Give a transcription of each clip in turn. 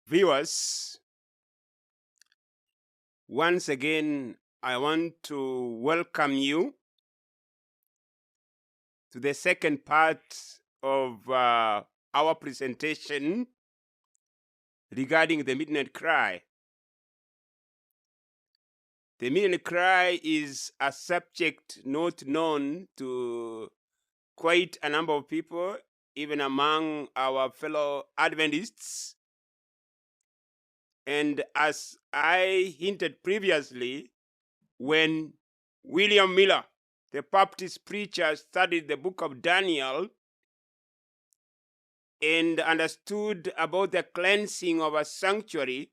Viewers, once again, I want to welcome you to the second part of our presentation regarding the midnight cry. The midnight cry is a subject not known to quite a number of people, even among our fellow Adventists. And as I hinted previously, when William Miller, the Baptist preacher, studied the book of Daniel and understood about the cleansing of a sanctuary,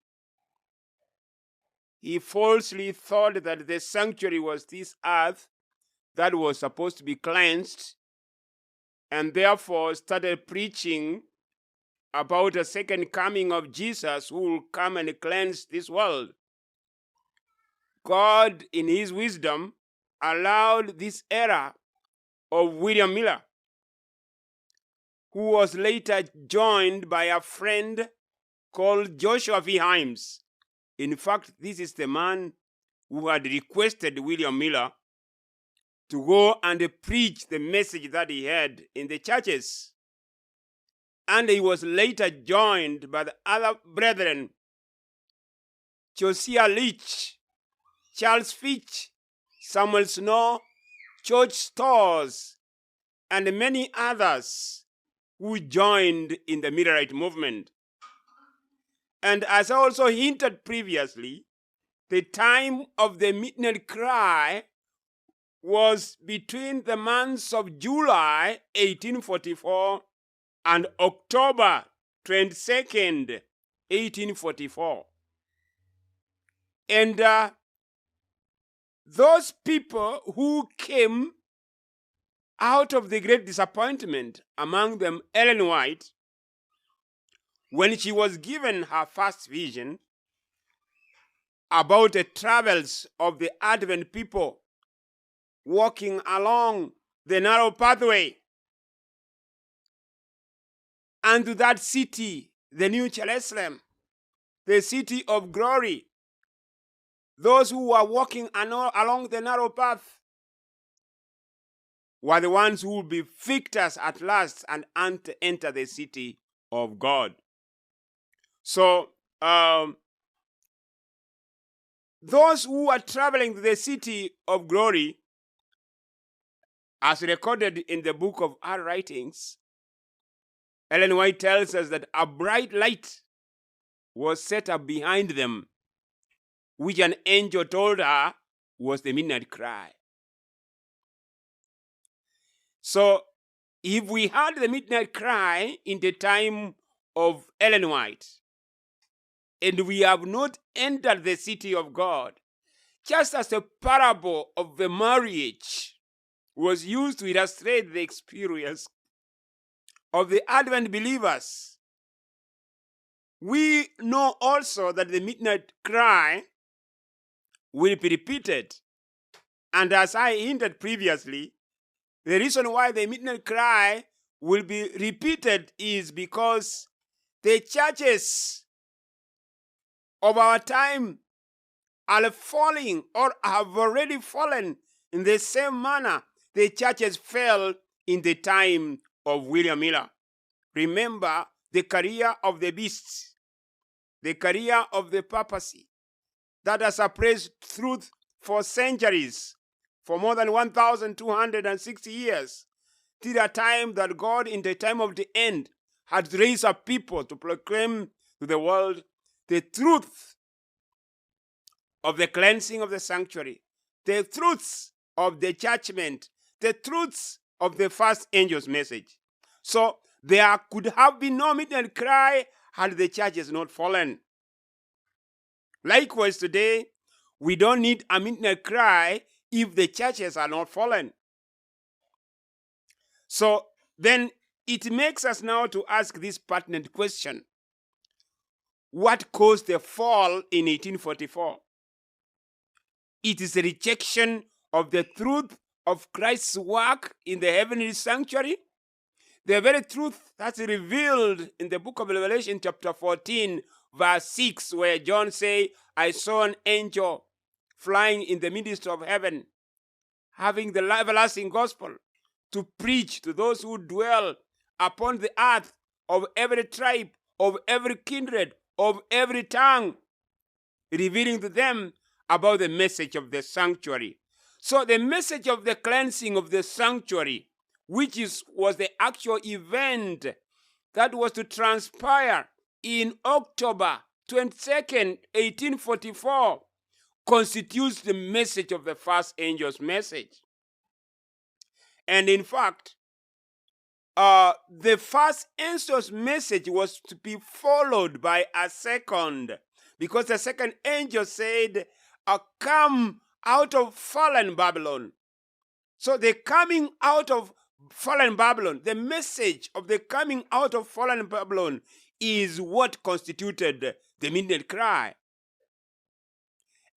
he falsely thought that the sanctuary was this earth that was supposed to be cleansed, and therefore started preaching about a second coming of Jesus who will come and cleanse this world. God, in his wisdom, allowed this era of William Miller, who was later joined by a friend called Joshua V. Himes. In fact, this is the man who had requested William Miller to go and preach the message that he had in the churches. And he was later joined by the other brethren, Josiah Leach, Charles Fitch, Samuel Snow, George Stores, and many others who joined in the Millerite movement. And as I also hinted previously, the time of the midnight cry was between the months of July 1844 and October 22nd, 1844. And those people who came out of the great disappointment, among them Ellen White, when she was given her first vision about the travels of the Advent people walking along the narrow pathway unto that city, the New Jerusalem, the city of glory. Those who were walking along the narrow path were the ones who will be victors at last and enter the city of God. So, those who are traveling to the city of glory, as recorded in the book of our writings, Ellen White tells us that a bright light was set up behind them, which an angel told her was the midnight cry. So, if we had the midnight cry in the time of Ellen White, and we have not entered the city of God, just as the parable of the marriage was used to illustrate the experience of the Advent believers, we know also that the midnight cry will be repeated. And as I hinted previously, the reason why the midnight cry will be repeated is because the churches of our time are falling or have already fallen in the same manner the churches fell in the time of William Miller. Remember the career of the beasts, the career of the papacy that has suppressed truth for centuries, for more than 1,260 years, till the time that God, in the time of the end, had raised up people to proclaim to the world the truth of the cleansing of the sanctuary, the truths of the judgment, the truths of the first angel's message. So there could have been no midnight cry had the churches not fallen. Likewise today, we don't need a midnight cry if the churches are not fallen. So then it makes us now to ask this pertinent question. What caused the fall in 1844? It is the rejection of the truth of Christ's work in the heavenly sanctuary, the very truth that's revealed in the book of Revelation chapter 14, verse 6, where John say, I saw an angel flying in the midst of heaven, having the everlasting gospel to preach to those who dwell upon the earth, of every tribe, of every kindred, of every tongue, revealing to them about the message of the sanctuary. So the message of the cleansing of the sanctuary, which was the actual event that was to transpire in October 22nd, 1844, constitutes the message of the first angel's message. And in fact, the first angel's message was to be followed by a second, because the second angel said, come out of fallen Babylon. So the coming out of fallen Babylon, the message of the coming out of fallen Babylon, is what constituted the midnight cry.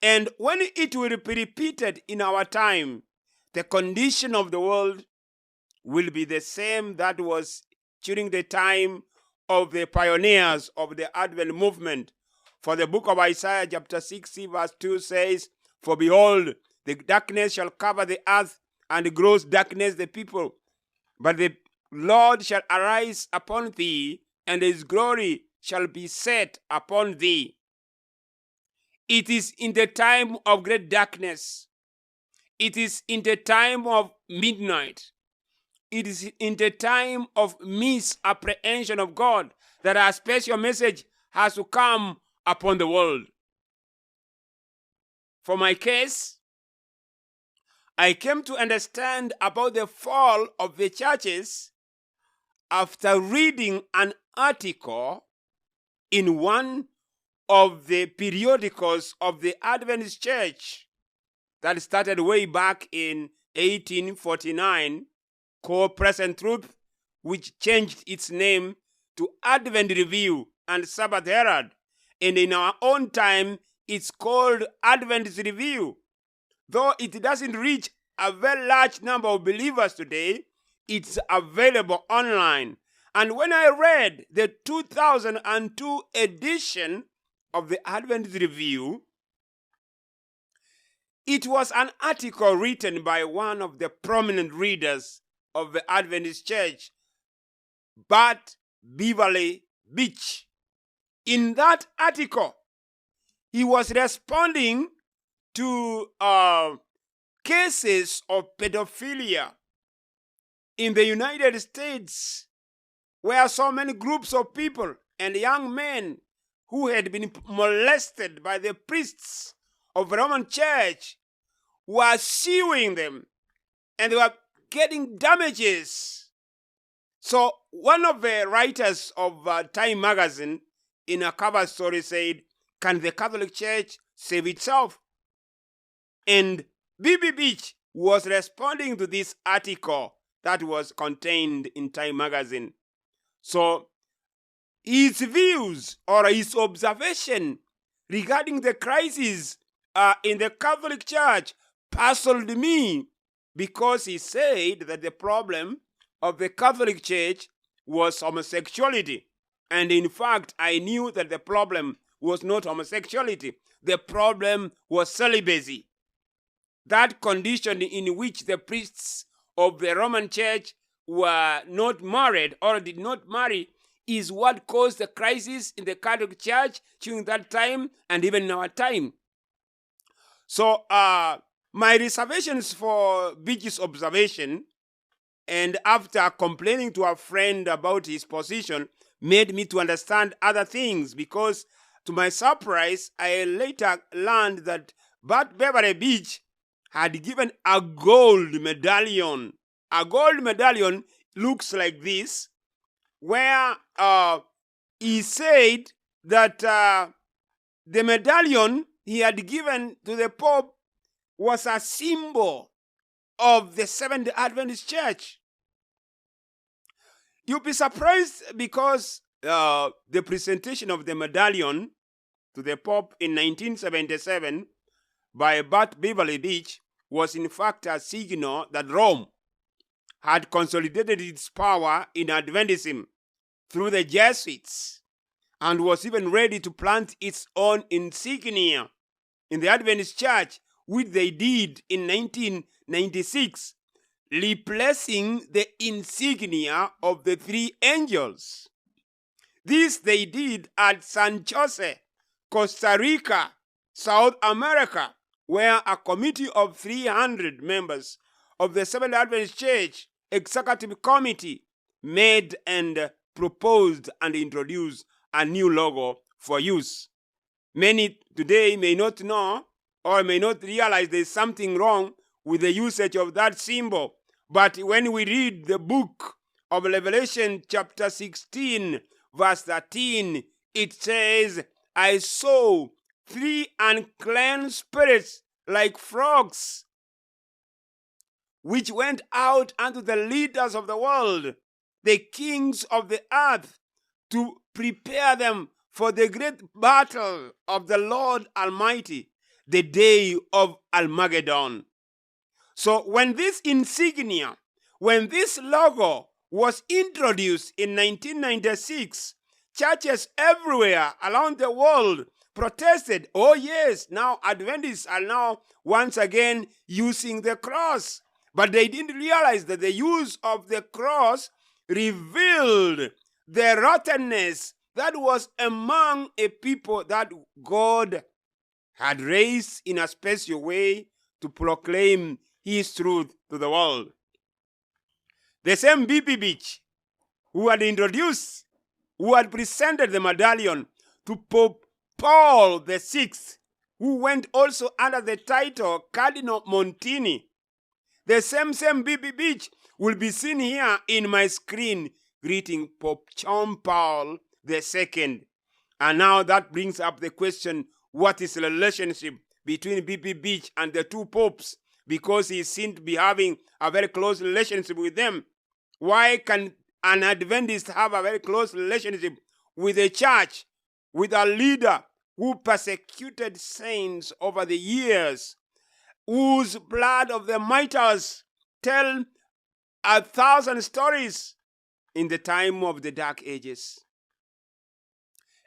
And when it will be repeated in our time, the condition of the world will be the same that was during the time of the pioneers of the Advent movement. For the book of Isaiah chapter 60 verse 2 says, for behold, the darkness shall cover the earth, and gross darkness the people. But the Lord shall arise upon thee, and his glory shall be set upon thee. It is in the time of great darkness. It is in the time of midnight. It is in the time of misapprehension of God that a special message has to come upon the world. For my case, I came to understand about the fall of the churches after reading an article in one of the periodicals of the Adventist Church that started way back in 1849, called Present Truth, which changed its name to Advent Review and Sabbath Herald. And in our own time, it's called Adventist Review. Though it doesn't reach a very large number of believers today, it's available online. And when I read the 2002 edition of the Adventist Review, it was an article written by one of the prominent readers of the Adventist Church, Bert Beverly Beach. In that article, he was responding to cases of pedophilia in the United States, where so many groups of people and young men who had been molested by the priests of the Roman Church were suing them, and they were getting damages. So one of the writers of Time magazine in a cover story said, can the Catholic Church save itself? And B.B. Beach was responding to this article that was contained in Time magazine. So his views or his observation regarding the crisis in the Catholic Church puzzled me, because he said that the problem of the Catholic Church was homosexuality. And in fact, I knew that the problem was not homosexuality. The problem was celibacy. That condition in which the priests of the Roman Church were not married or did not marry is what caused the crisis in the Catholic Church during that time and even in our time. So my reservations for Beach's observation, and after complaining to a friend about his position, made me to understand other things, because to my surprise, I later learned that Bert Beverly Beach had given a gold medallion. A gold medallion looks like this, where he said that the medallion he had given to the Pope was a symbol of the Seventh-day Adventist Church. You'll be surprised, because the presentation of the medallion to the Pope in 1977 by Bert Beverly Beach was in fact a signal that Rome had consolidated its power in Adventism through the Jesuits, and was even ready to plant its own insignia in the Adventist Church, which they did in 1996, replacing the insignia of the three angels. This they did at San Jose, Costa Rica, South America, where a committee of 300 members of the Seventh Adventist Church Executive Committee made and proposed and introduced a new logo for use. Many today may not know or may not realize there's something wrong with the usage of that symbol. But when we read the book of Revelation chapter 16, verse 13, it says, I saw three unclean spirits like frogs, which went out unto the leaders of the world, the kings of the earth, to prepare them for the great battle of the Lord Almighty, the day of Armageddon. So when this insignia, when this logo was introduced in 1996, churches everywhere around the world protested. Oh yes, now Adventists are now once again using the cross. But they didn't realize that the use of the cross revealed the rottenness that was among a people that God had raised in a special way to proclaim his truth to the world. The same B.B. Beach who had presented the medallion to Pope Paul VI, who went also under the title Cardinal Montini. The same B.B. Beach will be seen here in my screen greeting Pope John Paul II. And now that brings up the question, what is the relationship between B.B. Beach and the two popes? Because he seemed to be having a very close relationship with them. Why can an Adventist have a very close relationship with a church, with a leader who persecuted saints over the years, whose blood of the martyrs tell 1,000 stories in the time of the Dark Ages?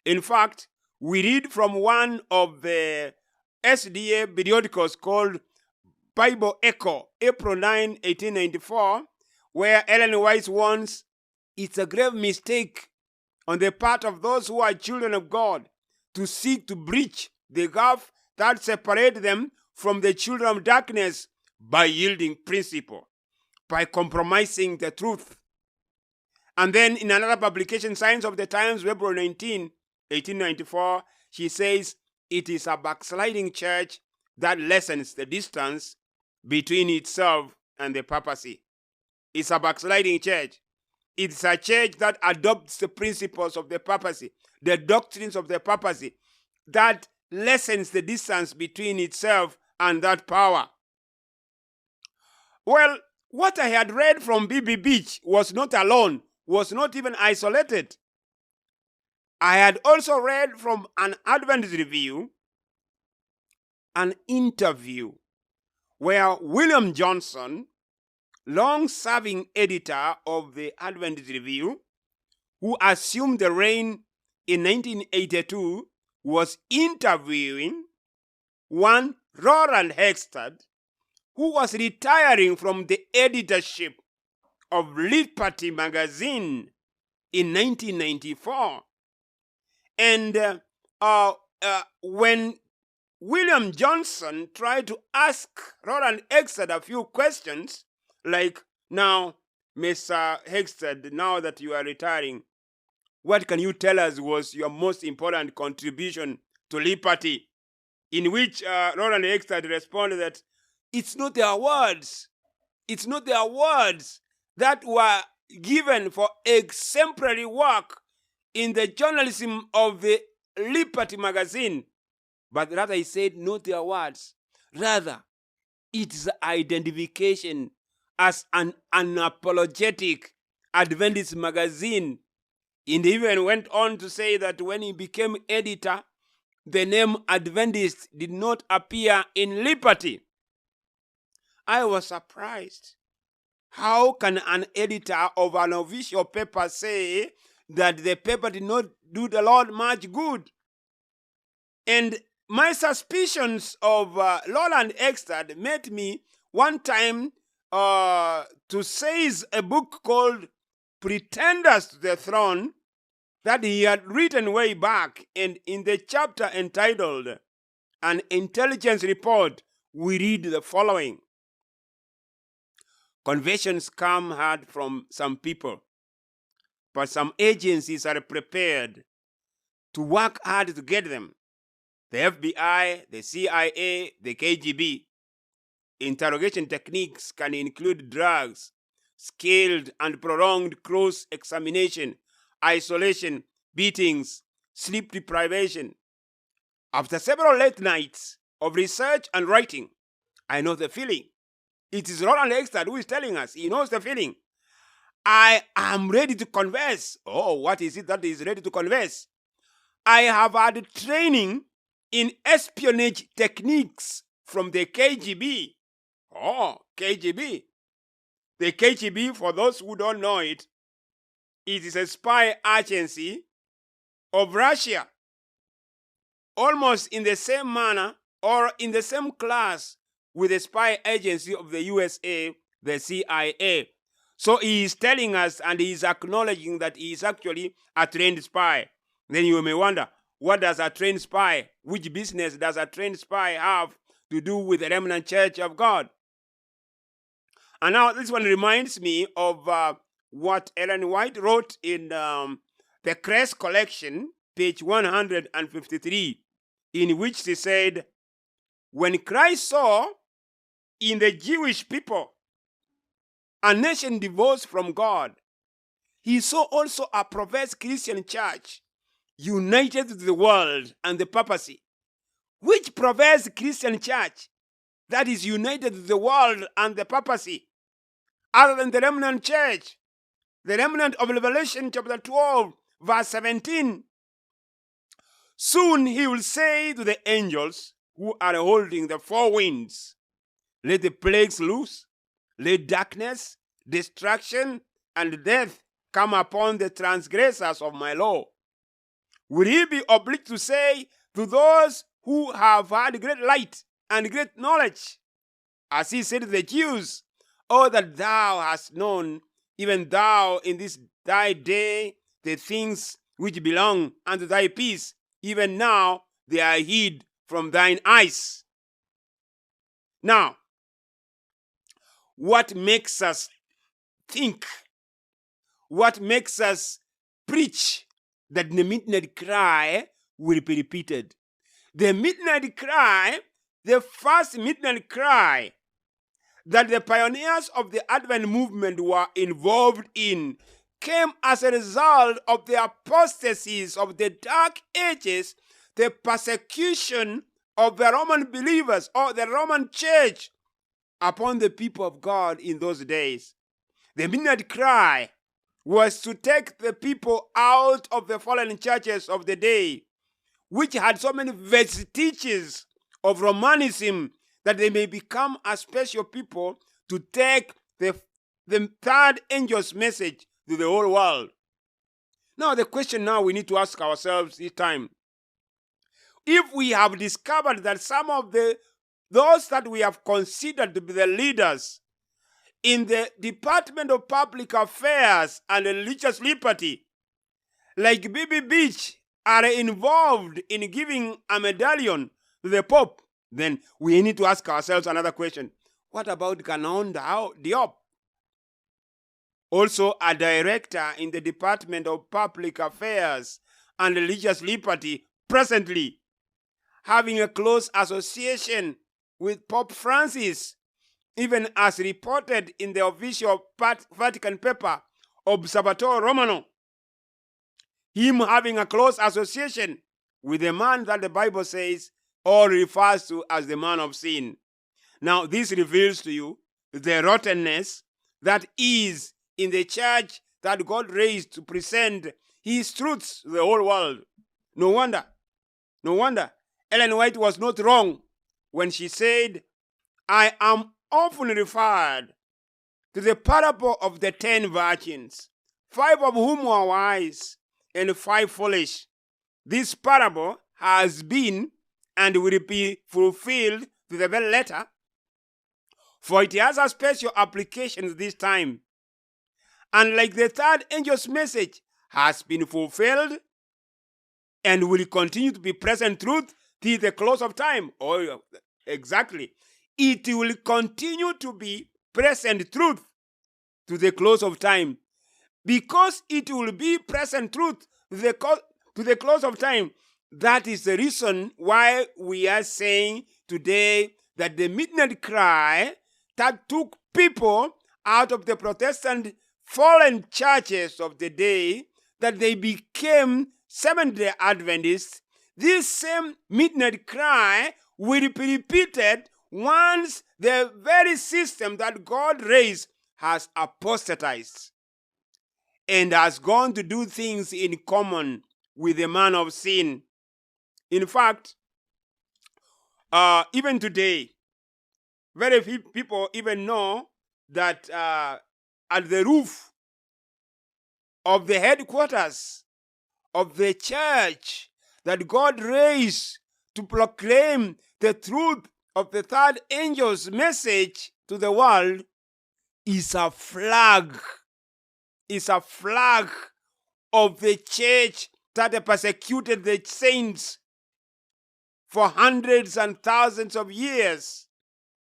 In fact, we read from one of the SDA periodicals called Bible Echo, April 9, 1894, where Ellen White warns, it's a grave mistake on the part of those who are children of God to seek to breach the gulf that separates them from the children of darkness by yielding principle, by compromising the truth. And then in another publication, Signs of the Times, April 19, 1894, she says, it is a backsliding church that lessens the distance between itself and the papacy. It's a backsliding church. It's a church that adopts the principles of the papacy, the doctrines of the papacy, that lessens the distance between itself and that power. Well, what I had read from B.B. Beach was not alone, was not even isolated. I had also read from an Adventist Review, an interview where William Johnson, long-serving editor of the Adventist Review, who assumed the reign in 1982, was interviewing one Roland Hextad, who was retiring from the editorship of Liberty magazine in 1994. And when William Johnson tried to ask Roland Hextad a few questions, like, now, Mr. Hextad, now that you are retiring, what can you tell us was your most important contribution to liberty? In which Roland Hextad responded that it's not their words. It's not their words that were given for exemplary work in the journalism of the Liberty magazine. But rather he said, not their words. Rather, it's identification as an unapologetic Adventist magazine. And he even went on to say that when he became editor, the name Adventist did not appear in Liberty. I was surprised. How can an editor of an official paper say that the paper did not do the Lord much good. And my suspicions of Lowland Extard made me one time to seize a book called Pretenders to the Throne that he had written way back, and in the chapter entitled An Intelligence Report, we read the following. Conversions come hard from some people, but some agencies are prepared to work hard to get them. The FBI, the CIA, the KGB. Interrogation techniques can include drugs, scaled and prolonged cross-examination, isolation, beatings, sleep deprivation. After several late nights of research and writing, I know the feeling. It is Roland Extard who is telling us. He knows the feeling. I am ready to confess. Oh, what is it that is ready to confess? I have had training in espionage techniques from the KGB. Oh, KGB. The KGB, for those who don't know it, it is a spy agency of Russia, almost in the same manner or in the same class with the spy agency of the USA, the CIA. So he is telling us and he is acknowledging that he is actually a trained spy. Then you may wonder, what does a trained spy, which business does a trained spy have to do with the remnant church of God? And now this one reminds me of what Ellen White wrote in the Crest Collection, page 153, in which she said, when Christ saw in the Jewish people a nation divorced from God, he saw also a professed Christian church united to the world and the papacy. Which professed Christian church that is united to the world and the papacy, other than the remnant church, the remnant of Revelation chapter 12, verse 17. Soon he will say to the angels who are holding the four winds, let the plagues loose, let darkness, destruction, and death come upon the transgressors of my law. Will he be obliged to say to those who have had great light and great knowledge, as he said to the Jews, oh, that thou hast known, even thou in this thy day, the things which belong unto thy peace, even now they are hid from thine eyes. Now, what makes us think, what makes us preach that the midnight cry will be repeated? The midnight cry, the first midnight cry that the pioneers of the Advent movement were involved in, came as a result of the apostasies of the Dark Ages, the persecution of the Roman believers or the Roman church upon the people of God in those days. The midnight cry was to take the people out of the fallen churches of the day, which had so many vestiges of Romanism, that they may become a special people to take the third angel's message to the whole world. Now the question now we need to ask ourselves this time, if we have discovered that some of those that we have considered to be the leaders in the Department of Public Affairs and Religious Liberty, like Beverly Beach, are involved in giving a medallion to the Pope, then we need to ask ourselves another question. What about Canon Diop? Also a director in the Department of Public Affairs and Religious Liberty, presently having a close association with Pope Francis, even as reported in the official Vatican paper, Observatore Romano. Him having a close association with the man that the Bible says or refers to as the man of sin. Now, this reveals to you the rottenness that is in the church that God raised to present his truths to the whole world. No wonder Ellen White was not wrong when she said, I am often referred to the parable of the 10 virgins, 5 of whom were wise and 5 foolish. This parable has been and will be fulfilled to the very letter, for it has a special application this time. And like the third angel's message has been fulfilled and will continue to be present truth till the close of time. Oh, exactly. It will continue to be present truth to the close of time. Because it will be present truth to the close of time. That is the reason why we are saying today that the midnight cry that took people out of the Protestant fallen churches of the day, that they became Seventh-day Adventists, this same midnight cry will be repeated once the very system that God raised has apostatized and has gone to do things in common with the man of sin. In fact, even today, very few people even know that at the roof of the headquarters of the church that God raised to proclaim the truth of the third angel's message to the world is a flag. Is a flag of the church that persecuted the saints for hundreds and thousands of years.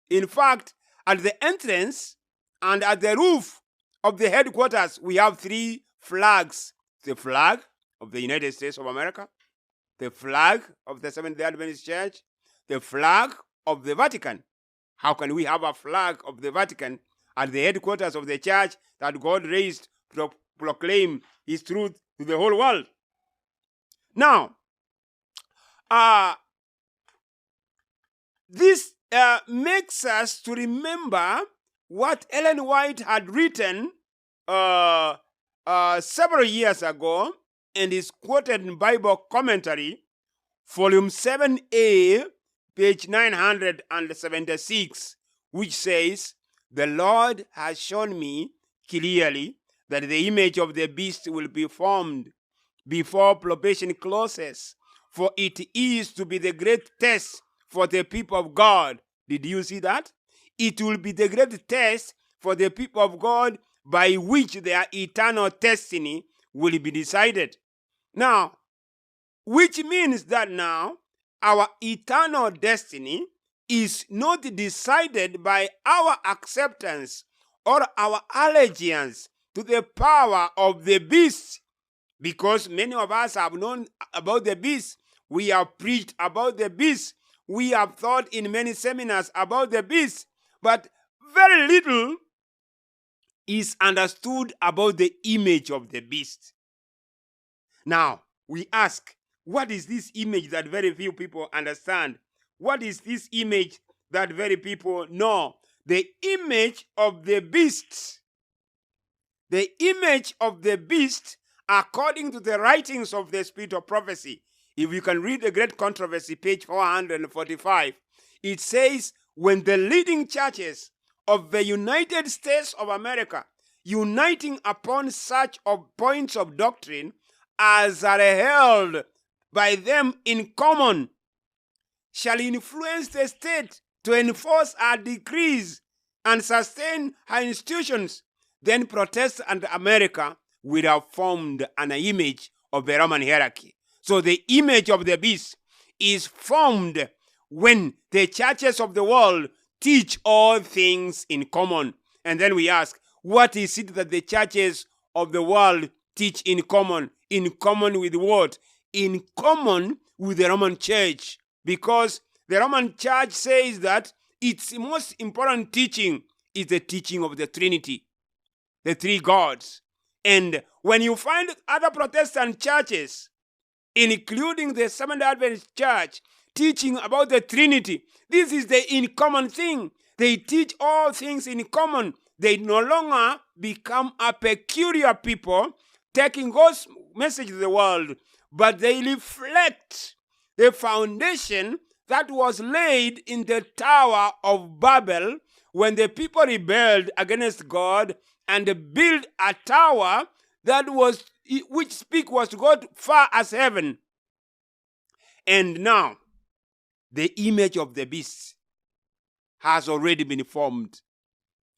In fact, at the entrance and at the roof of the headquarters, we have 3 flags. The flag of the United States of America, the flag of the Seventh-day Adventist Church, the flag of the Vatican. How can we have a flag of the Vatican at the headquarters of the church that God raised to proclaim his truth to the whole world? Now, this makes us to remember what Ellen White had written several years ago, and is quoted in Bible Commentary, volume 7a, page 976, which says, "The Lord has shown me clearly that the image of the beast will be formed before probation closes, for it is to be the great test for the people of God." Did you see that? It will be the great test for the people of God by which their eternal destiny will be decided. Now, which means that now our eternal destiny is not decided by our acceptance or our allegiance to the power of the beast, because many of us have known about the beast. We have preached about the beast. We have taught in many seminars about the beast, but very little is understood about the image of the beast. Now, we ask, what is this image that very few people understand? What is this image that very people know? The image of the beast. The image of the beast, according to the writings of the Spirit of Prophecy. If you can read the Great Controversy, page 445, it says, when the leading churches of the United States of America, uniting upon such points of doctrine as are held by them in common, shall influence the state to enforce her decrees and sustain her institutions, then Protestant America will have formed an image of the Roman hierarchy. So the image of the beast is formed when the churches of the world teach all things in common. And then we ask, what is it that the churches of the world teach in common? In common with what? In common with the Roman Church. Because the Roman Church says that its most important teaching is the teaching of the Trinity, the 3 gods. And when you find other Protestant churches, including the Seventh-day Adventist Church, teaching about the Trinity, this is the in common thing. They teach all things in common. They no longer become a peculiar people taking God's message to the world, but they reflect the foundation that was laid in the Tower of Babel when the people rebelled against God and built a tower that was which speak was to go far as heaven. And now, the image of the beast has already been formed.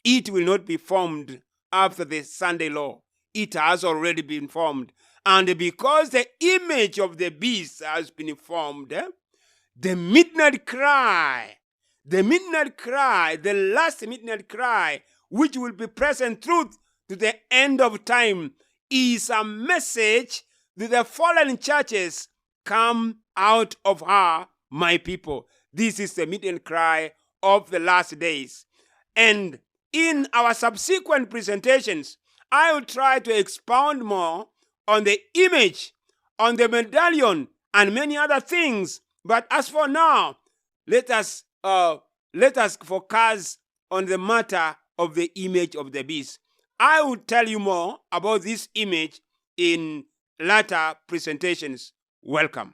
It will not be formed after the Sunday law. It has already been formed. And because the image of the beast has been formed, the midnight cry, the last midnight cry, which will be present through to the end of time, is a message to the fallen churches, come out of her, my people. This is the midnight cry of the last days. And in our subsequent presentations, I will try to expound more on the image, on the medallion, and many other things. But as for now, let us focus on the matter of the image of the beast. I will tell you more about this image in later presentations. Welcome.